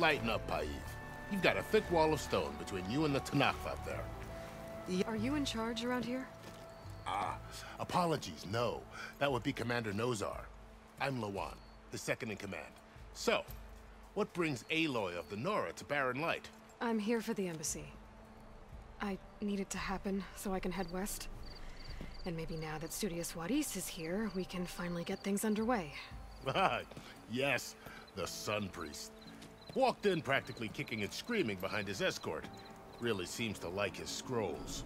Lighten up, Paiv. You've got a thick wall of stone between you and the Tanakh out there. Are you in charge around here? Ah, apologies, no. That would be Commander Nozar. I'm Lawan, his second in command. So, what brings Aloy of the Nora to Barren Light? I'm here for the embassy. I need it to happen so I can head west. And maybe now that Studious Wadis is here, we can finally get things underway. Yes, the Sun Priest. Walked in practically kicking and screaming behind his escort. Really seems to like his scrolls.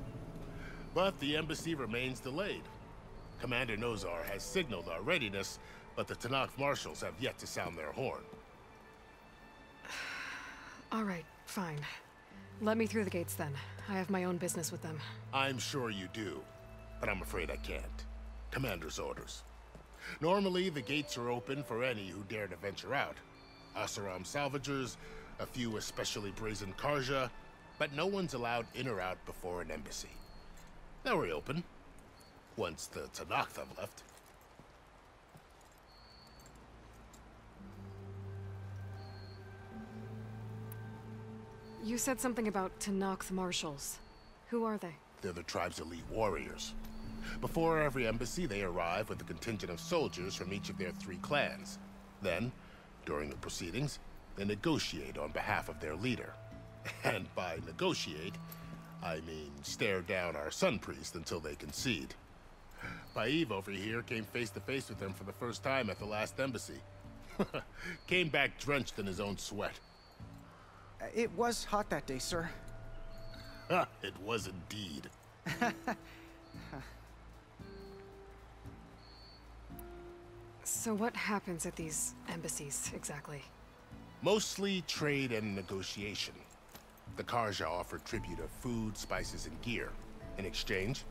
But the embassy remains delayed. Commander Nozar has signaled our readiness, but the Tanakh marshals have yet to sound their horn. All right, fine. Let me through the gates then. I have my own business with them. I'm sure you do, but I'm afraid I can't. Commander's orders. Normally, the gates are open for any who dare to venture out. Asaram salvagers, a few especially brazen Karja, but no one's allowed in or out before an embassy. They'll reopen, once the Tanakh have left. You said something about Tanakh marshals. Who are they? They're the tribe's elite warriors. Before every embassy, they arrive with a contingent of soldiers from each of their 3 clans. Then, during the proceedings, they negotiate on behalf of their leader. And by negotiate, I mean stare down our Sun Priest until they concede. Paiv over here came face to face with them for the first time at the last embassy. Came back drenched in his own sweat. It was hot that day, sir. It was indeed. So what happens at these embassies, exactly? Mostly trade and negotiation. The Karja offer tribute of food, spices, and gear. In exchange,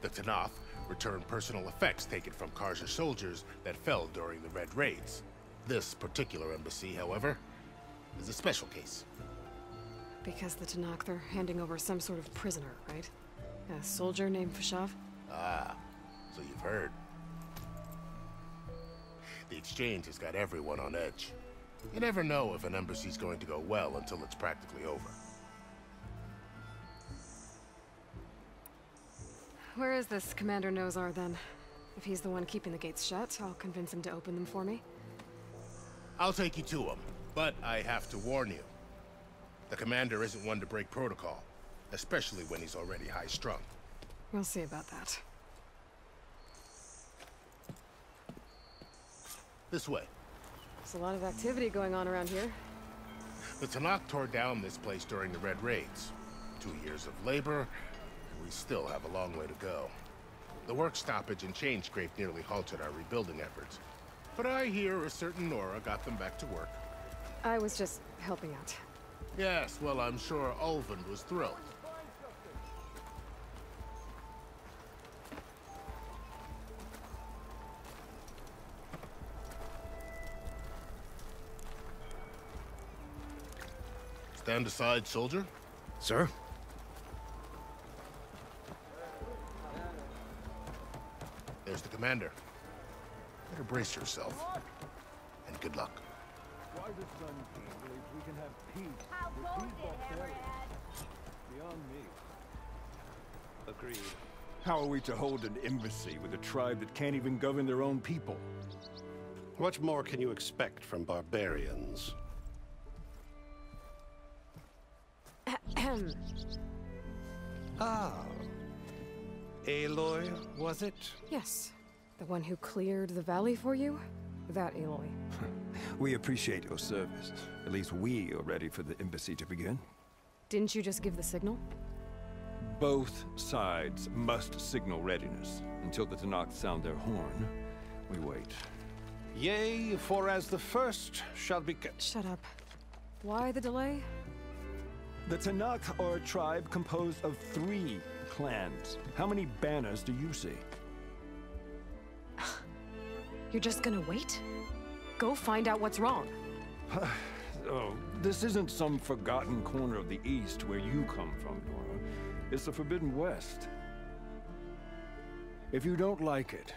the Tanakh return personal effects taken from Karja soldiers that fell during the Red Raids. This particular embassy, however, is a special case. Because the Tanakh, they're handing over some sort of prisoner, right? A soldier named Fashav? Ah, so you've heard. The exchange has got everyone on edge. You never know if an embassy's going to go well until it's practically over. Where is this Commander Nozar, then? If he's the one keeping the gates shut, I'll convince him to open them for me. I'll take you to him, but I have to warn you. The commander isn't one to break protocol, especially when he's already high-strung. We'll see about that. This way. There's a lot of activity going on around here. The Tanakh tore down this place during the Red Raids. 2 years of labor, and we still have a long way to go. The work stoppage and change scrape nearly halted our rebuilding efforts. But I hear a certain Nora got them back to work. I was just helping out. Yes, well, I'm sure Ulvund was thrilled. Stand aside, soldier. Sir? There's the commander. Better brace yourself. And good luck. Why the Sun King believes we can have peace How with goes these it, barbarians Hammerhead? beyond me. Agreed. How are we to hold an embassy with a tribe that can't even govern their own people? What more can you expect from barbarians? Ahem. Ah. Aloy, was it? Yes. The one who cleared the valley for you? That Aloy. We appreciate your service. At least we are ready for the embassy to begin. Didn't you just give the signal? Both sides must signal readiness. Until the Tanakh sound their horn, we wait. Yea, for as the first shall be... Shut up. Why the delay? The Tanakh are a tribe composed of 3 clans. How many banners do you see? You're just gonna wait? Go find out what's wrong. Oh, this isn't some forgotten corner of the East where you come from, Nora. It's the Forbidden West. If you don't like it,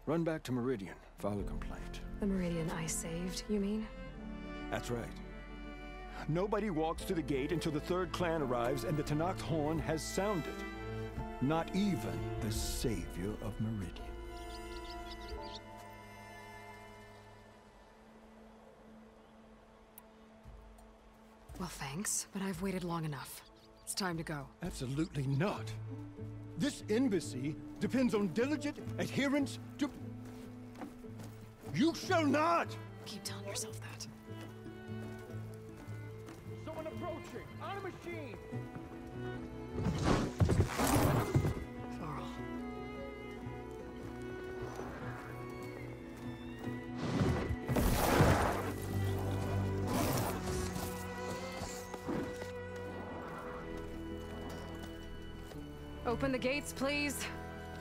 run back to Meridian, file a complaint. The Meridian I saved, you mean? That's right. Nobody walks to the gate until the third clan arrives and the Tanakh horn has sounded. Not even the savior of Meridian. Well, thanks, but I've waited long enough. It's time to go. Absolutely not. This embassy depends on diligent adherence to... You shall not! Keep telling yourself that. Someone approaching! On a machine! Varl. Open the gates, please.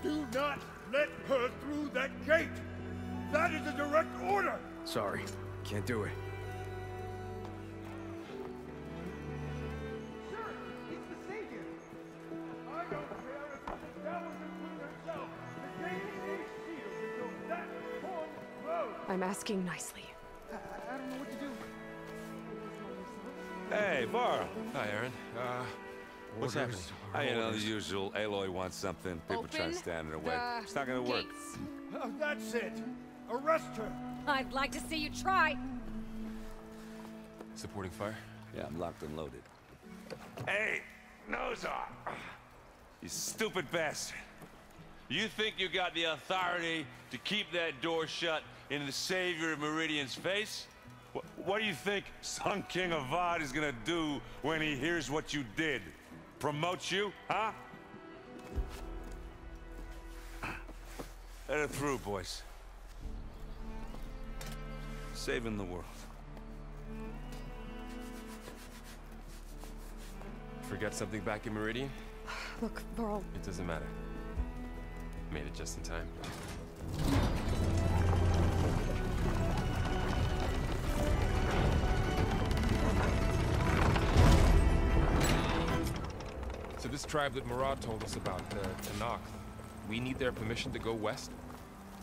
Do not let her through that gate! That is a direct order! Sorry, can't do it. Sir, he's the savior! I don't care if the establishment with herself. The gate is sealed until that horn blows! I'm asking nicely. I don't know what to do. Hey, Varl. Hi, Aaron. What's happening? You know, the usual. Aloy wants something. People try to stand in her way. It's not gonna work. Oh, that's it! Arrest her! I'd like to see you try. Supporting fire? Yeah, I'm locked and loaded. Hey, Nozar! You stupid bastard. You think you got the authority to keep that door shut in the savior of Meridian's face? What do you think Sun King Avad is gonna do when he hears what you did? Promote you, huh? Let her through, boys. Saving the world. Forget something back in Meridian? Look, Varl. It doesn't matter. Made it just in time. So this tribe that Murad told us about, the Tanakh, we need their permission to go west?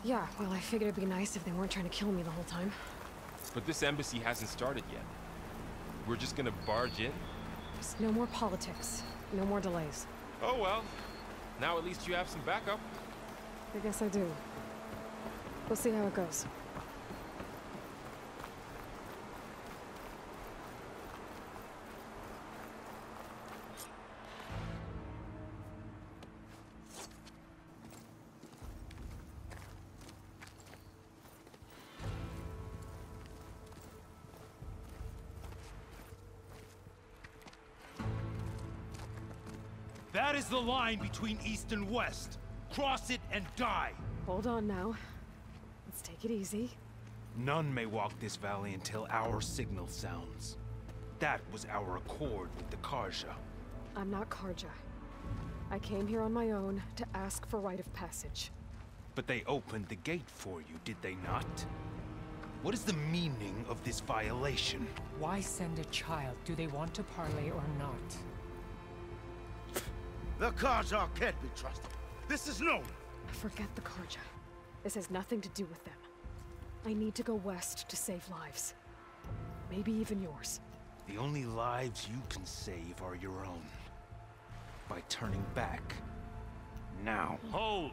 Yeah, well, I figured it'd be nice if they weren't trying to kill me the whole time. But this embassy hasn't started yet. We're just gonna barge in? Just no more politics. No more delays. Oh well. Now at least you have some backup. I guess I do. We'll see how it goes. That is the line between East and West. Cross it and die. Hold on now. Let's take it easy. None may walk this valley until our signal sounds. That was our accord with the Karja. I'm not Karja. I came here on my own to ask for rite of passage. But they opened the gate for you, did they not? What is the meaning of this violation? Why send a child? Do they want to parley or not? The Karja can't be trusted. This is known. Forget the Karja. This has nothing to do with them. I need to go west to save lives. Maybe even yours. The only lives you can save are your own. By turning back. Now. Hold!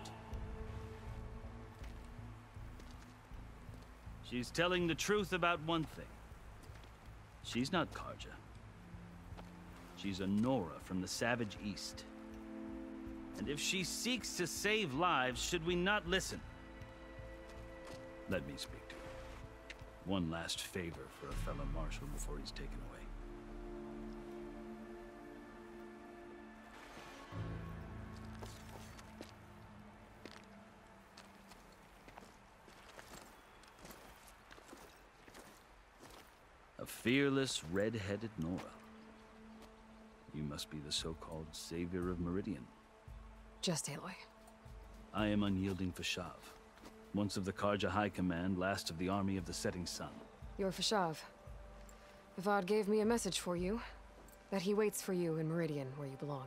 She's telling the truth about one thing. She's not Karja. She's a Nora from the Savage East. And if she seeks to save lives, should we not listen? Let me speak to her. One last favor for a fellow marshal before he's taken away. A fearless, red-headed Nora. You must be the so-called savior of Meridian. Just Aloy. I am unyielding Fashav. Once of the Karja High Command, last of the army of the Setting Sun. You're Fashav. Avad gave me a message for you. That he waits for you in Meridian, where you belong.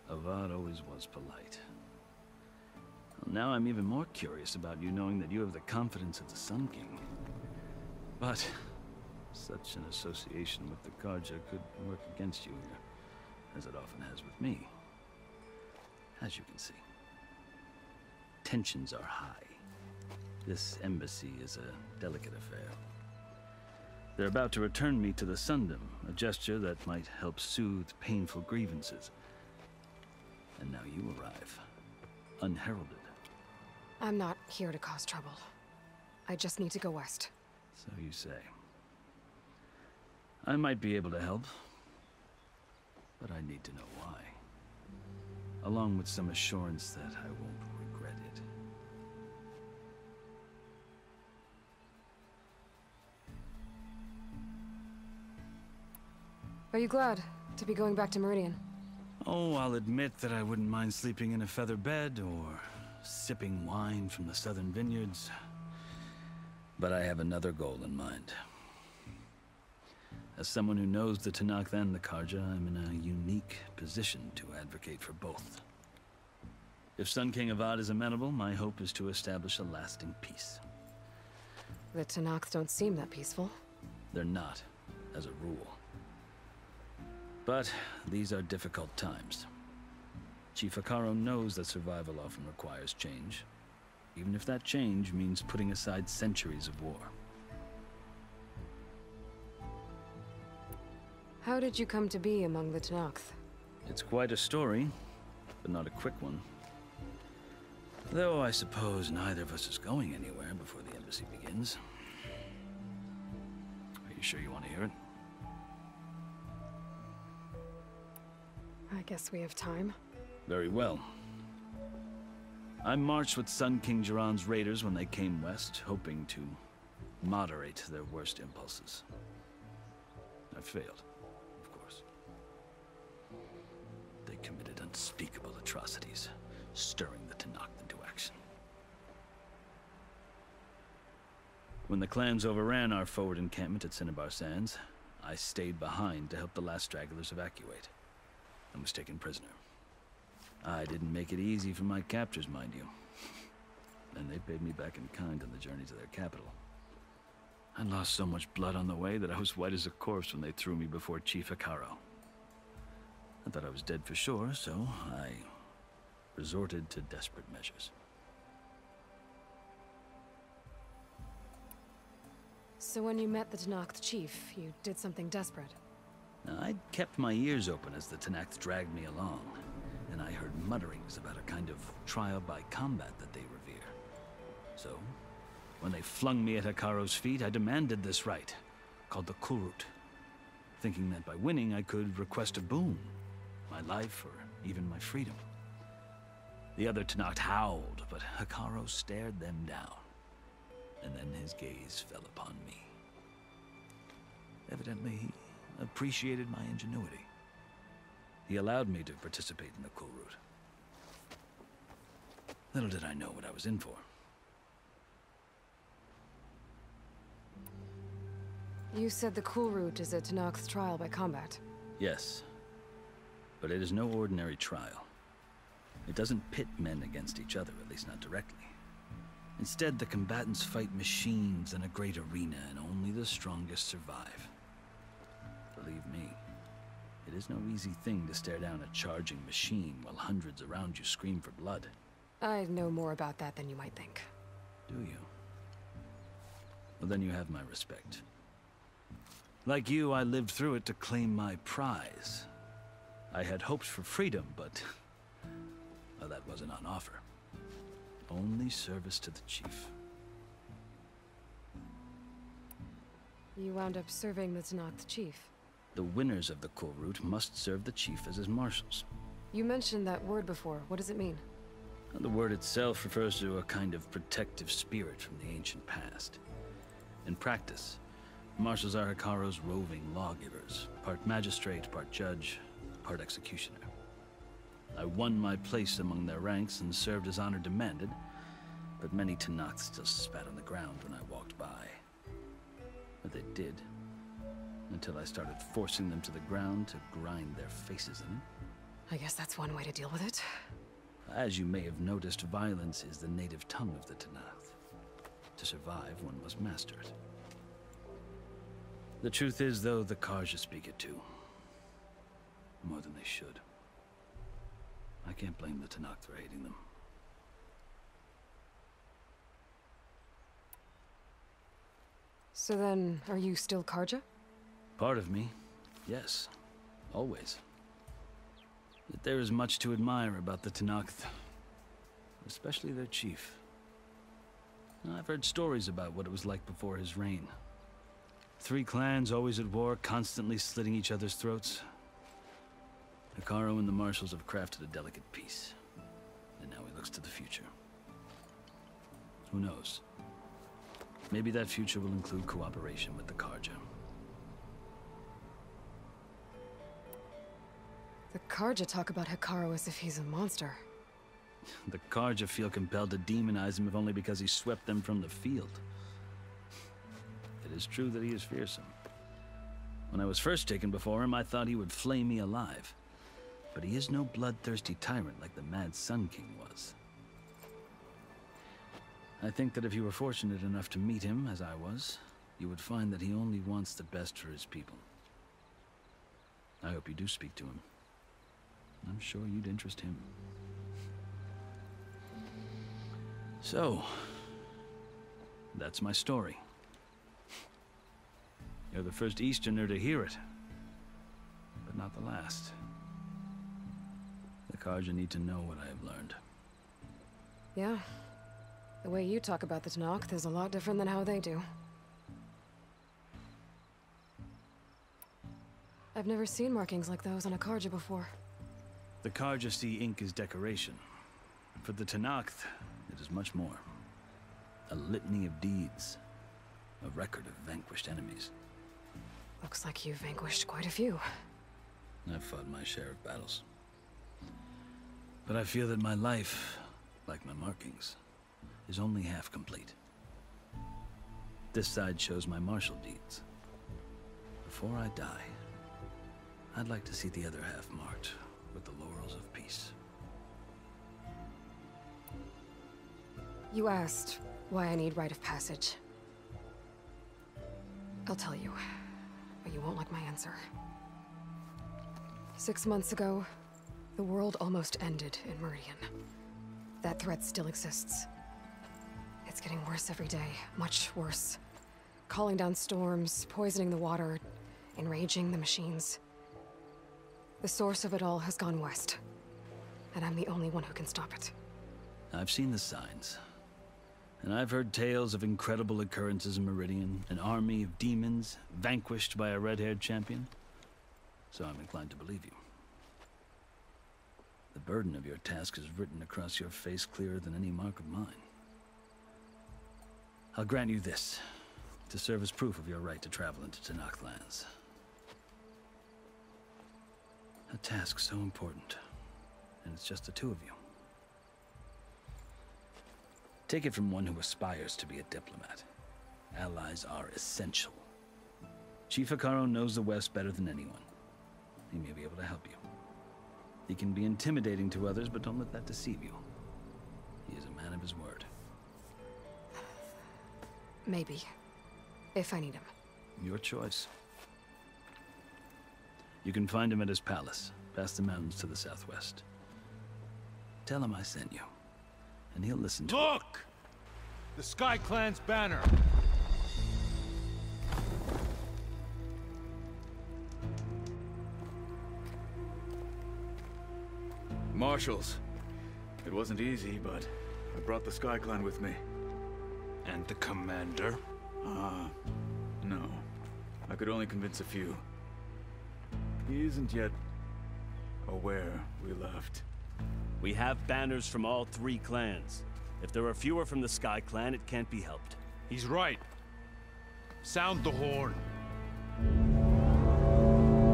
Avad always was polite. Well, now I'm even more curious about you knowing that you have the confidence of the Sun King. But Such an association with the Karja could work against you here, as it often has with me. As you can see, tensions are high. This embassy is a delicate affair. They're about to return me to the Sundom, a gesture that might help soothe painful grievances. And now you arrive, unheralded. I'm not here to cause trouble. I just need to go west. So you say. I might be able to help, but I need to know why. Along with some assurance that I won't regret it. Are you glad to be going back to Meridian? Oh, I'll admit that I wouldn't mind sleeping in a feather bed or sipping wine from the southern vineyards. But I have another goal in mind. As someone who knows the Tenakth and the Karja, I'm in a unique position to advocate for both. If Sun King Avad is amenable, my hope is to establish a lasting peace. The Tenakth don't seem that peaceful. They're not, as a rule. But these are difficult times. Chief Hekarro knows that survival often requires change, even if that change means putting aside centuries of war. How did you come to be among the Tenakth? It's quite a story, but not a quick one. Though I suppose neither of us is going anywhere before the embassy begins. Are you sure you want to hear it? I guess we have time. Very well. I marched with Sun King Jiran's raiders when they came west, hoping to moderate their worst impulses. I failed, of course. They committed unspeakable atrocities, stirring the Tenakth into action. When the clans overran our forward encampment at Cinnabar Sands, I stayed behind to help the last stragglers evacuate, and was taken prisoner. I didn't make it easy for my captors, mind you. And they paid me back in kind on the journey to their capital. I lost so much blood on the way that I was white as a corpse when they threw me before Chief Hekarro. I thought I was dead for sure, so I resorted to desperate measures. So when you met the Tenakth chief, you did something desperate? I'd kept my ears open as the Tenakth dragged me along, and I heard mutterings about a kind of trial by combat that they revere. So, when they flung me at Hekarro's feet, I demanded this right, called the Kulrut, thinking that by winning I could request a boon, my life or even my freedom. The other Tenakth howled, but Hekarro stared them down, and then his gaze fell upon me. Evidently, he appreciated my ingenuity. He allowed me to participate in the Kulrut. Little did I know what I was in for. You said the Kulrut is a Tenakth's trial by combat. Yes, but it is no ordinary trial. It doesn't pit men against each other, at least not directly. Instead, the combatants fight machines in a great arena, and only the strongest survive. Believe me, it is no easy thing to stare down a charging machine while hundreds around you scream for blood. I know more about that than you might think. Do you? Well, then you have my respect. Like you, I lived through it to claim my prize. I had hoped for freedom, but well, that wasn't on offer. Only service to the chief. You wound up serving the Tenakth chief. The winners of the Kulrut must serve the chief as his marshals. You mentioned that word before. What does it mean? The word itself refers to a kind of protective spirit from the ancient past. In practice, marshals are Hekarro's roving lawgivers, part magistrate, part judge, part executioner. I won my place among their ranks and served as honor demanded, but many Tenakth still spat on the ground when I walked by. But they did, until I started forcing them to the ground to grind their faces in it. I guess that's one way to deal with it. As you may have noticed, violence is the native tongue of the Tenakth. To survive, one must master it. The truth is, though, the Karja speak it too. More than they should. I can't blame the Tanakh for hating them. So then, are you still Karja? Part of me, yes. Always. Yet there is much to admire about the Tanakh, especially their chief. I've heard stories about what it was like before his reign. 3 clans always at war, constantly slitting each other's throats. Hekarro and the Marshals have crafted a delicate peace. And now he looks to the future. Who knows? Maybe that future will include cooperation with the Karja. The Karja talk about Hekarro as if he's a monster. The Karja feel compelled to demonize him if only because he swept them from the field. It is true that he is fearsome. When I was first taken before him, I thought he would flay me alive. But he is no bloodthirsty tyrant like the Mad Sun King was. I think that if you were fortunate enough to meet him, as I was, you would find that he only wants the best for his people. I hope you do speak to him. I'm sure you'd interest him. So, that's my story. You're the first Easterner to hear it, but not the last. The Karja need to know what I have learned. Yeah. The way you talk about the Tanakh is a lot different than how they do. I've never seen markings like those on a Karja before. The Karja see ink as decoration. For the Tanakh, it is much more. A litany of deeds. A record of vanquished enemies. Looks like you've vanquished quite a few. I've fought my share of battles. But I feel that my life, like my markings, is only half complete. This side shows my martial deeds. Before I die, I'd like to see the other half marked with the laurels of peace. You asked why I need rite of passage. I'll tell you, but you won't like my answer. 6 months ago, the world almost ended in Meridian. That threat still exists. It's getting worse every day, much worse. Calling down storms, poisoning the water, enraging the machines. The source of it all has gone west, and I'm the only one who can stop it. I've seen the signs. And I've heard tales of incredible occurrences in Meridian, an army of demons vanquished by a red-haired champion. So I'm inclined to believe you. The burden of your task is written across your face clearer than any mark of mine. I'll grant you this, to serve as proof of your right to travel into Tanakh lands. A task so important, and it's just the 2 of you. Take it from one who aspires to be a diplomat. Allies are essential. Chief Hekarro knows the West better than anyone. He may be able to help you. He can be intimidating to others, but don't let that deceive you. He is a man of his word. Maybe. If I need him. Your choice. You can find him at his palace, past the mountains to the southwest. Tell him I sent you, and he'll listen to Look! The Sky Clan's banner! Marshals. It wasn't easy, but I brought the Sky Clan with me. And the commander? No. I could only convince a few. He isn't yet aware we left. We have banners from all 3 clans. If there are fewer from the Sky Clan, it can't be helped. He's right. Sound the horn.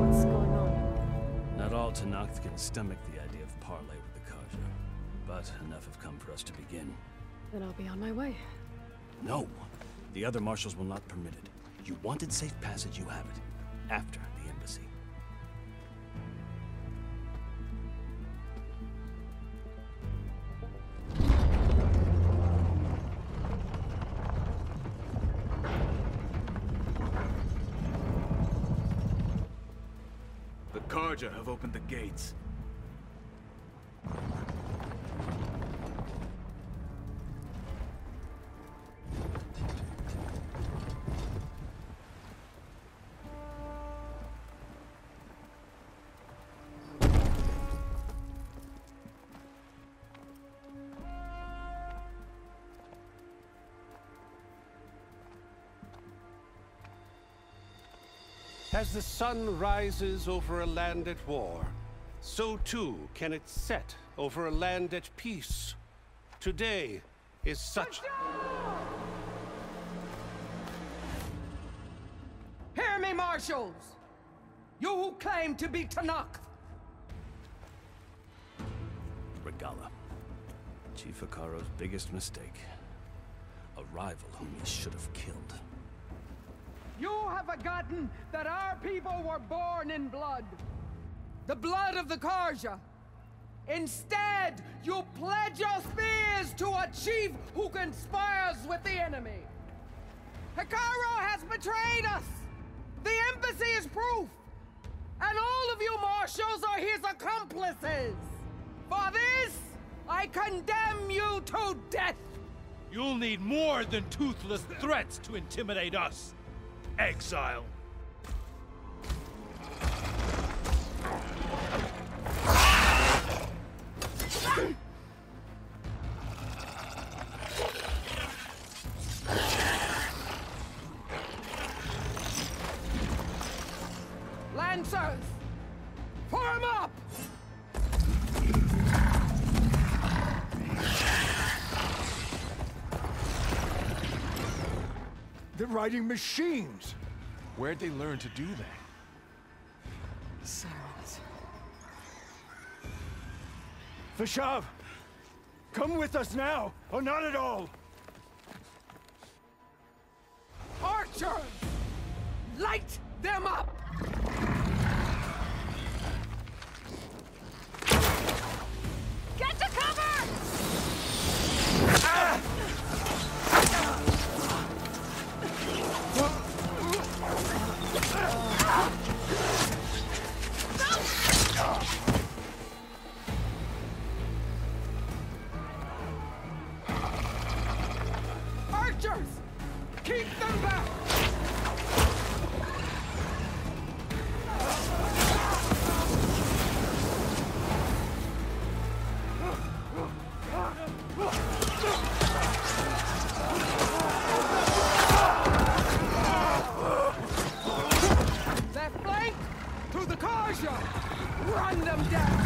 What's going on? Not all Tanakh can stomach the idea of parley with the Karja, but enough have come for us to begin. Then I'll be on my way. No. The other marshals will not permit it. You wanted safe passage, you have it. After the embassy. Karja have opened the gates. As the sun rises over a land at war, so too can it set over a land at peace. Today is such... Hear me, marshals! You who claim to be Tanakh! Regala. Chief Hikaro's biggest mistake. A rival whom he should have killed. You have forgotten that our people were born in blood. The blood of the Karja. Instead, you pledge your spears to a chief who conspires with the enemy. Hikaro has betrayed us! The embassy is proof! And all of you marshals are his accomplices! For this, I condemn you to death! You'll need more than toothless threats to intimidate us. Exile. Lancers! Form up! They're riding machines! Where'd they learn to do that? Silence. Vashav! Come with us now, or not at all! Archers! Light them up! Get to cover! Ah! Archers! Keep them back! Left flank! To the Karja! Run them down!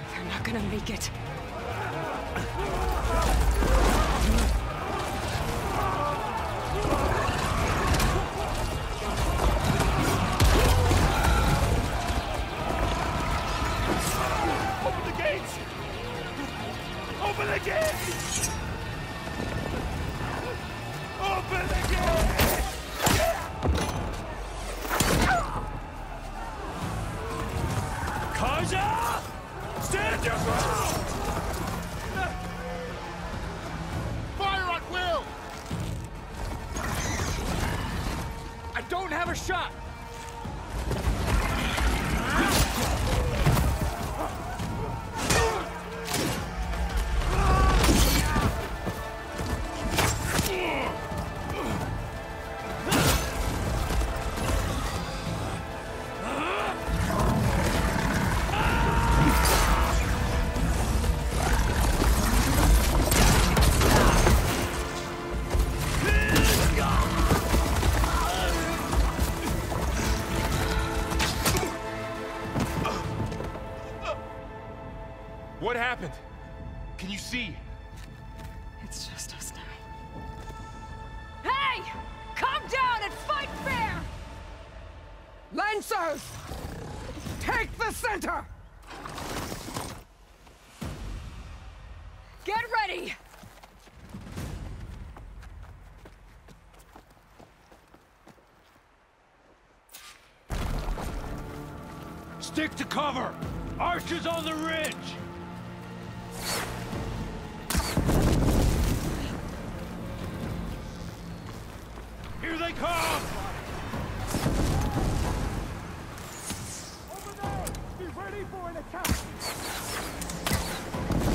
They're not gonna make it. Open the gates! Open the gates! Open the gates! Karja! Stand your ground! Fire at will! I don't have a shot! What happened? Can you see? It's just us now. Hey! Calm down and fight fair! Lancers! Take the center! Get ready! Stick to cover! Archers on the ridge! They come! Over there! Be ready for an attack!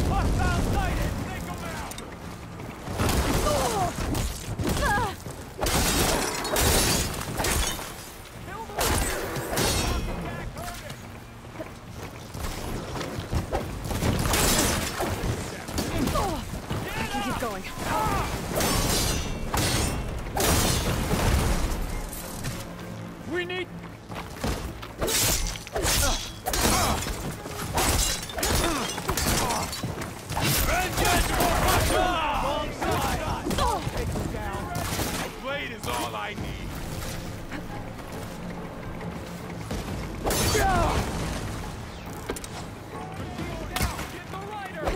Hostile sighted! Take them out! I can keep going. We need... Blade is all I need. Get the rider!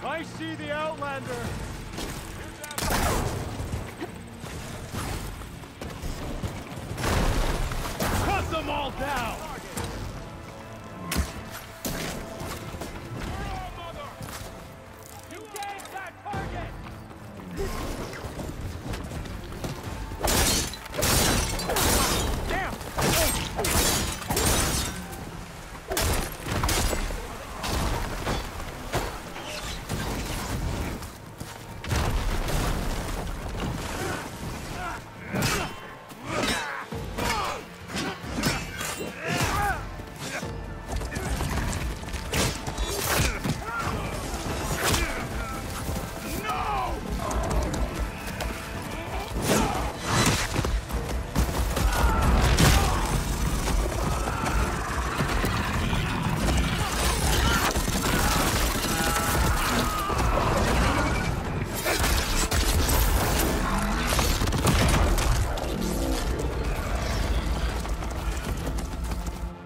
I see the Outlander! Cut them all down! Engage that target!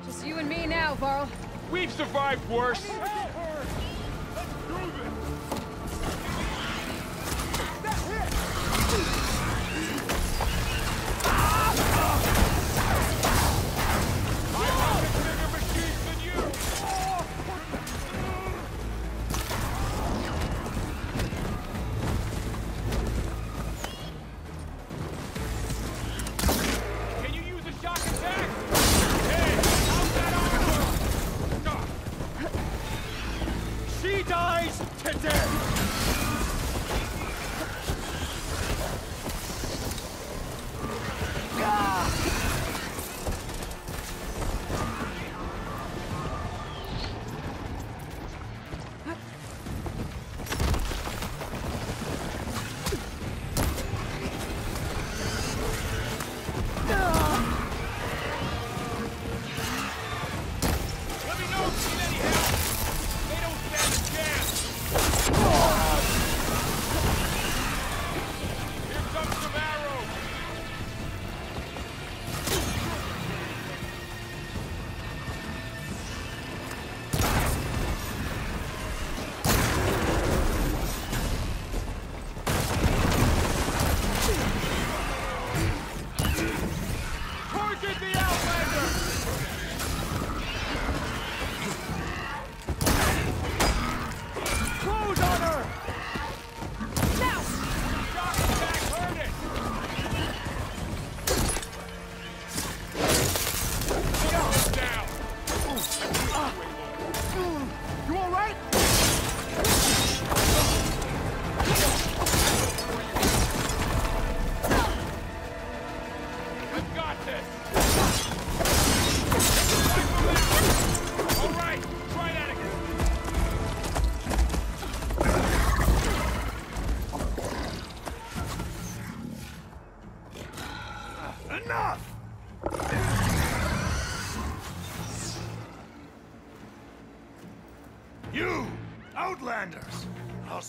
Just you and me now, Varl. We've survived worse. Can you use a shock attack? Hey, how's that armor?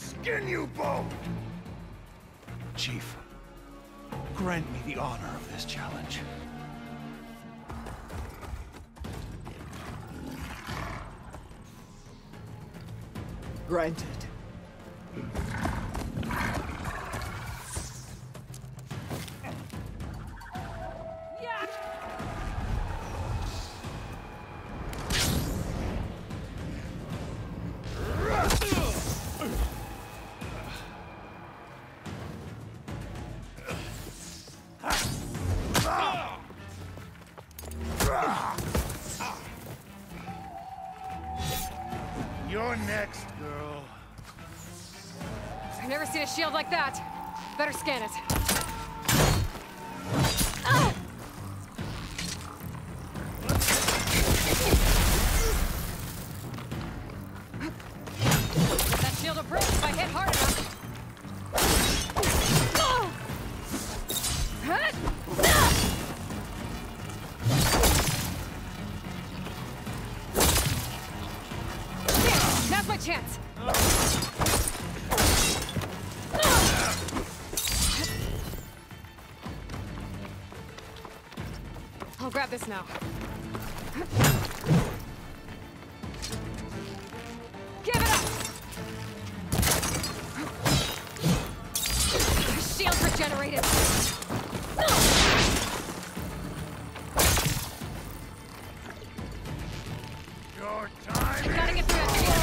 skin you both! Chief, grant me the honor of this challenge. Granted. You're next, girl. I've never seen a shield like that. Better scan it. That shield will break if I hit hard enough. Now's my chance. I'll grab this now. Give it up! Shield regenerated. Your time I gotta get through that shield.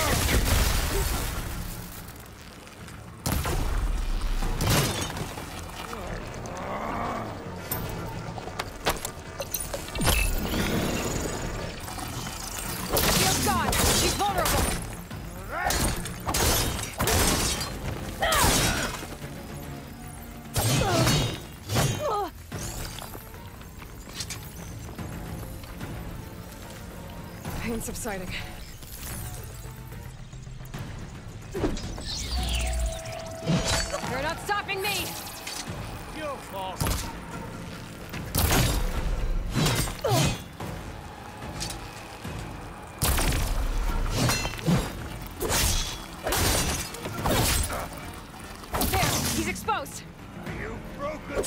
Shield's gone. She's vulnerable. Pain subsiding. You're not stopping me! You're false. There! He's exposed! You broke it!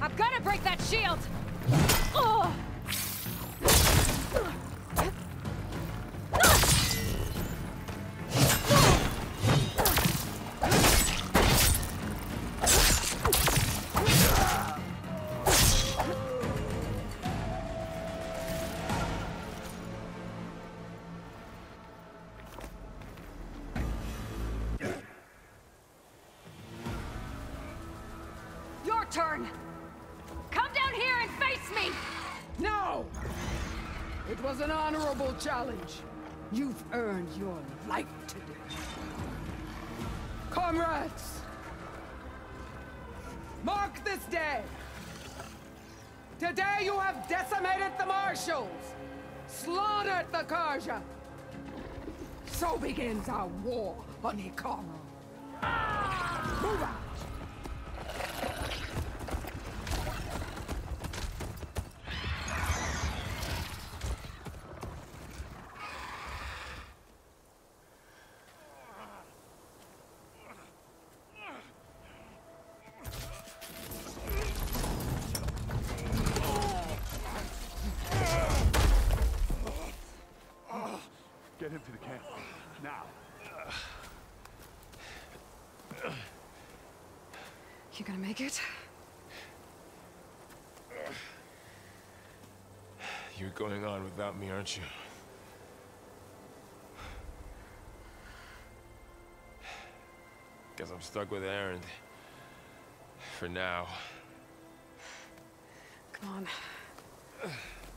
I've got to break that shield! Oh! Your turn! Come down here and face me! No! It was an honorable challenge. You've earned your life today. Comrades! Mark this day! Today you have decimated the Marshals! Slaughtered the Karja! So begins our war on Hikaru. Move out! Get him to the camp. Now. You gonna make it? You're going on without me, aren't you? Guess I'm stuck with Aaron. For now. Come on.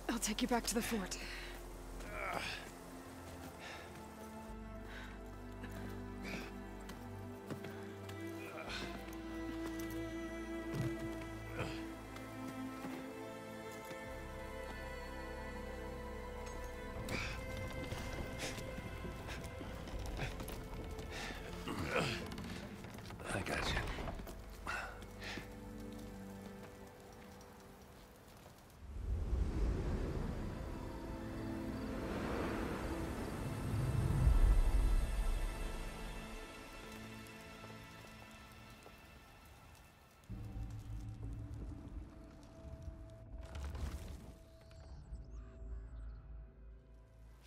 I'll take you back to the fort. I got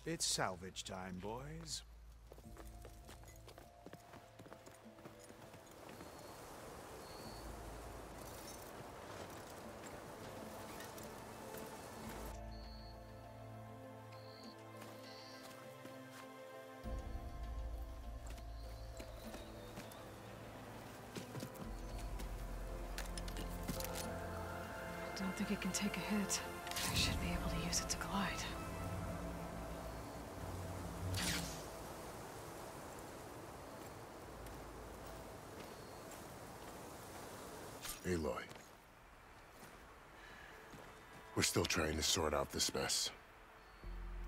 It's salvage time, boys. I don't think it can take a hit. I should be able to use it to glide. Aloy. We're still trying to sort out this mess.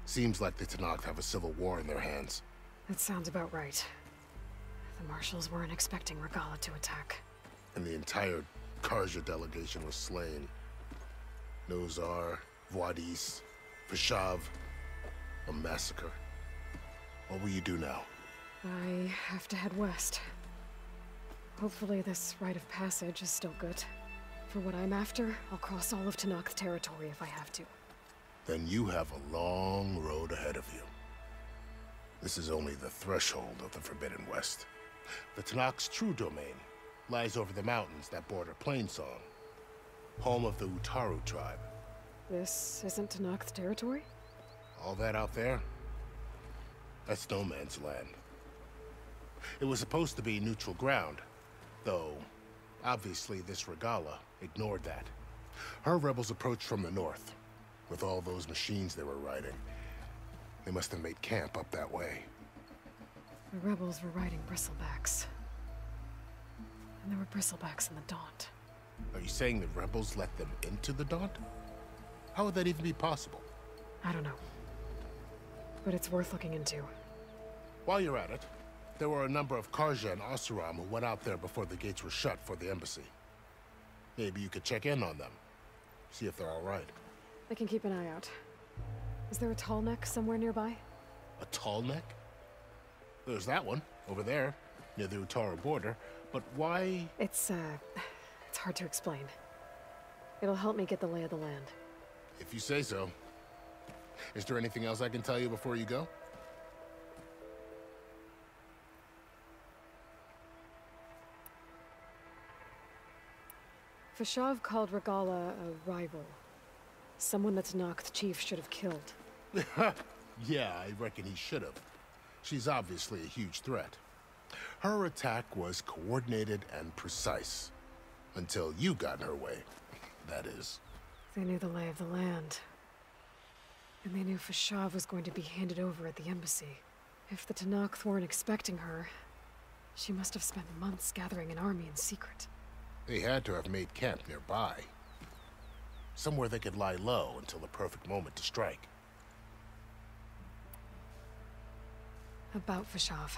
Seems like the Tenakth have a civil war in their hands. That sounds about right. The marshals weren't expecting Regalla to attack. And the entire Karja delegation was slain. Nozar, Vuadis, Fashav, a massacre. What will you do now? I have to head west. Hopefully this rite of passage is still good. For what I'm after, I'll cross all of Tenakth territory if I have to. Then you have a long road ahead of you. This is only the threshold of the Forbidden West. The Tenakth's true domain lies over the mountains that border Plainsong, home of the Utaru tribe. This isn't Tenakth territory? All that out there? That's no man's land. It was supposed to be neutral ground, though obviously this Regalla ignored that. Her rebels approached from the north, with all those machines they were riding. They must have made camp up that way. The rebels were riding bristlebacks. And there were bristlebacks in the Daunt. Are you saying the rebels let them into the Daunt? How would that even be possible? I don't know. But it's worth looking into. While you're at it, there were a number of Karja and Oseram who went out there before the gates were shut for the embassy. Maybe you could check in on them. See if they're all right. I can keep an eye out. Is there a tall neck somewhere nearby? A tall neck? There's that one, over there, near the Utaru border. But why? It's hard to explain. It'll help me get the lay of the land. If you say so. Is there anything else I can tell you before you go? Fashav called Regalla a rival. Someone that Tenakth chief should have killed. Yeah, I reckon he should have. She's obviously a huge threat. Her attack was coordinated and precise. Until you got in her way, that is. They knew the lay of the land. And they knew Fashav was going to be handed over at the embassy. If the Tenakth weren't expecting her, she must have spent months gathering an army in secret. They had to have made camp nearby. Somewhere they could lie low until the perfect moment to strike. About Fashav.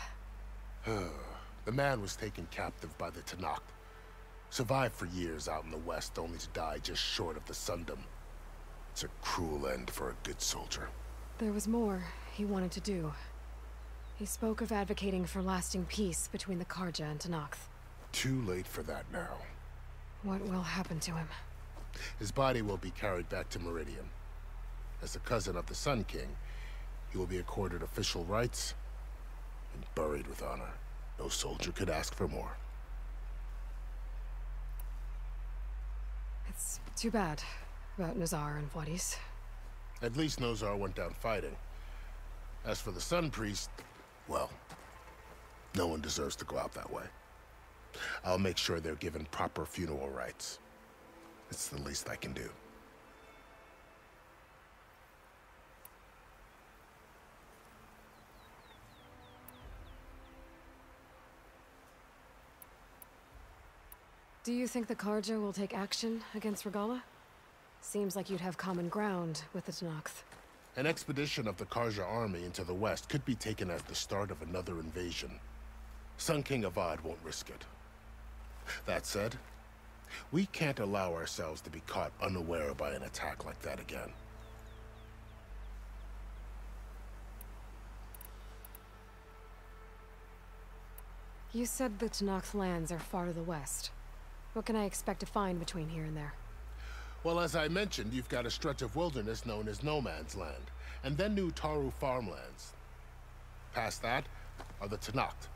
The man was taken captive by the Tenakth. Survived for years out in the west, only to die just short of the Sundom. It's a cruel end for a good soldier. There was more he wanted to do. He spoke of advocating for lasting peace between the Karja and Tenakth. Too late for that now. What will happen to him? His body will be carried back to Meridian. As a cousin of the Sun King, he will be accorded official rights and buried with honor. No soldier could ask for more. It's too bad about Nozar and Vuadis. At least Nozar went down fighting. As for the Sun Priest, well, no one deserves to go out that way. I'll make sure they're given proper funeral rites. It's the least I can do. Do you think the Karja will take action against Regalla? Seems like you'd have common ground with the Tenakth. An expedition of the Karja army into the west could be taken as the start of another invasion. Sun King Avad won't risk it. That said, we can't allow ourselves to be caught unaware by an attack like that again. You said the Tenakth lands are far to the west. What can I expect to find between here and there? Well, as I mentioned, you've got a stretch of wilderness known as No Man's Land, and then New Taru farmlands. Past that are the Tanakh.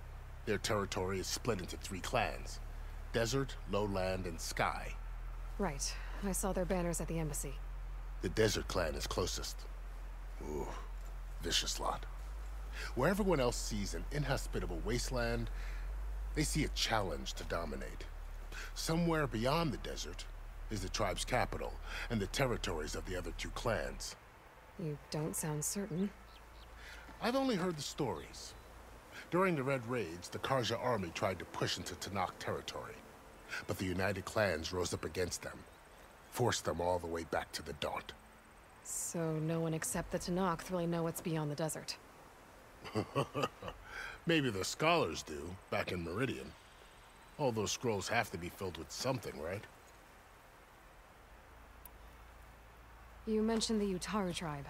Their territory is split into 3 clans: Desert, Lowland, and Sky. Right. I saw their banners at the embassy. The Desert clan is closest. Ooh, vicious lot. Where everyone else sees an inhospitable wasteland, they see a challenge to dominate. Somewhere beyond the desert is the tribe's capital and the territories of the other 2 clans. You don't sound certain. I've only heard the stories. During the Red Raids, the Karja army tried to push into Tanakh territory, but the United Clans rose up against them, forced them all the way back to the Daunt. So no one except the Tanakh really know what's beyond the desert. Maybe the scholars do, back in Meridian. All those scrolls have to be filled with something, right? You mentioned the Utaru tribe.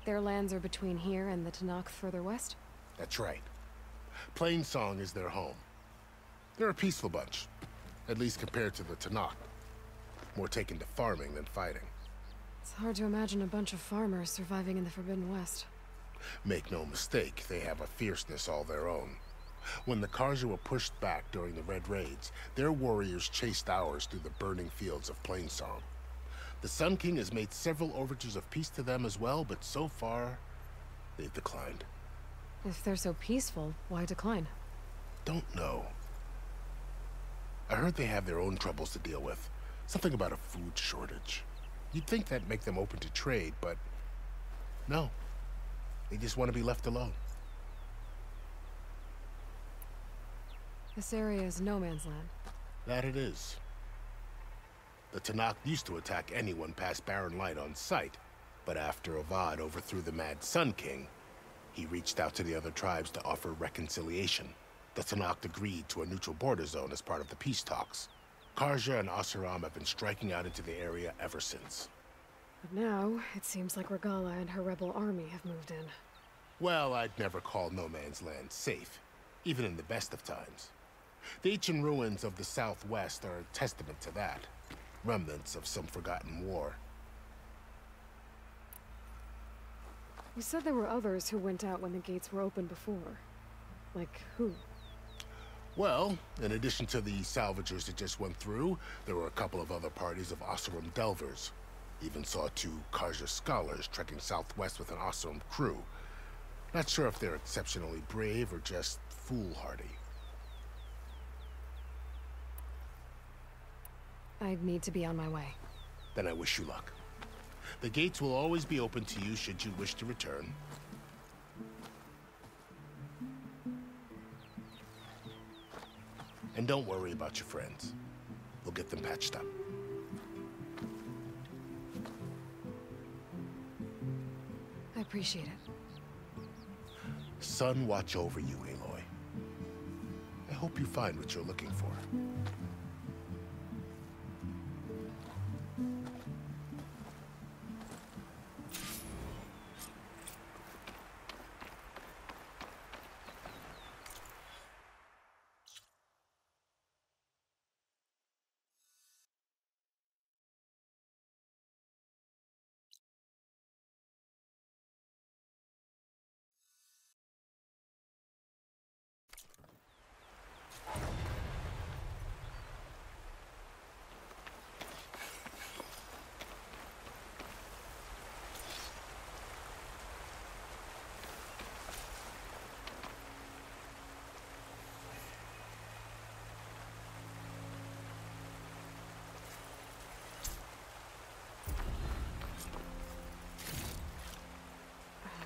Their lands are between here and the Tanakh further west? That's right. Plainsong is their home. They're a peaceful bunch, at least compared to the Tanakh. More taken to farming than fighting. It's hard to imagine a bunch of farmers surviving in the Forbidden West. Make no mistake, they have a fierceness all their own. When the Karja were pushed back during the Red Raids, their warriors chased ours through the burning fields of Plainsong. The Sun King has made several overtures of peace to them as well, but so far, they've declined. If they're so peaceful, why decline? Don't know. I heard they have their own troubles to deal with. Something about a food shortage. You'd think that'd make them open to trade, but no. They just want to be left alone. This area is no man's land. That it is. The Tanakh used to attack anyone past Barren Light on sight, but after Avad overthrew the Mad Sun King, he reached out to the other tribes to offer reconciliation. The Tanakh agreed to a neutral border zone as part of the peace talks. Karja and Asuram have been striking out into the area ever since. But now, it seems like Regala and her rebel army have moved in. Well, I'd never call No Man's Land safe, even in the best of times. The ancient ruins of the Southwest are a testament to that. Remnants of some forgotten war. You said there were others who went out when the gates were open before. Like who? Well, in addition to the salvagers that just went through, there were a couple of other parties of Oseram delvers. Even saw 2 Karja scholars trekking southwest with an Oseram crew. Not sure if they're exceptionally brave or just foolhardy. I'd need to be on my way. Then I wish you luck. The gates will always be open to you should you wish to return. And don't worry about your friends. We'll get them patched up. I appreciate it. Sun watch over you, Aloy. I hope you find what you're looking for.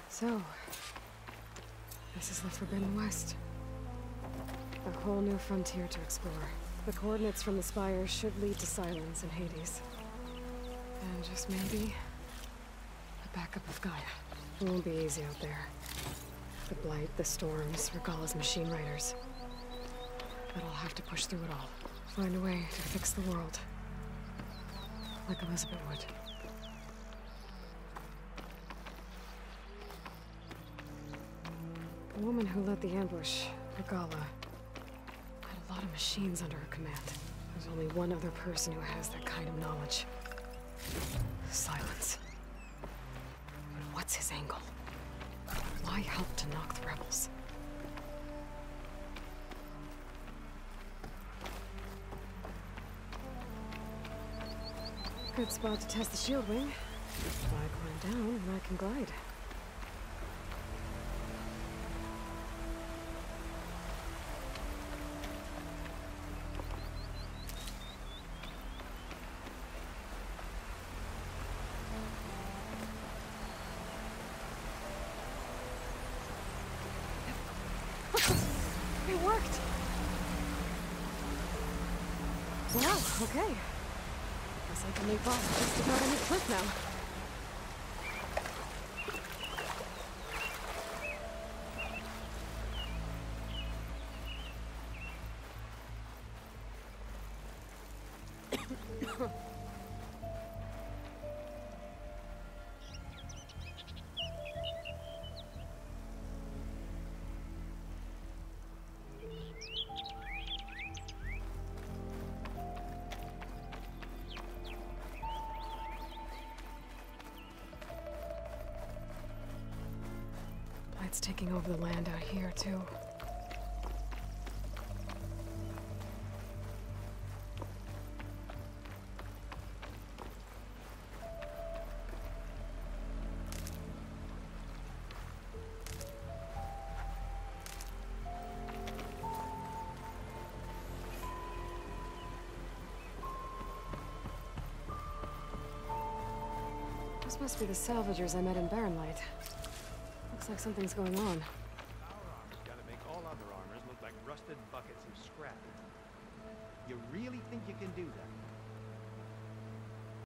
So, this is the Forbidden West. A whole new frontier to explore. The coordinates from the spires should lead to Silence and Hades. And just maybe, a backup of Gaia. It won't be easy out there. The Blight, the Storms, Regala's machine riders. But I'll have to push through it all. Find a way to fix the world. Like Elizabeth would. The woman who led the ambush, Regala, had a lot of machines under her command. There's only one other person who has that kind of knowledge. Silence. But what's his angle? Why help to knock the rebels? Good spot to test the shield wing. If I climb down, then I can glide. It worked! Wow, okay. Guess I can make boss just about any cliff now. It's taking over the land out here, too. Those must be the salvagers I met in Barrenlight. Looks like something's going on. Our armor's gotta make all other armors look like rusted buckets of scrap. You really think you can do that?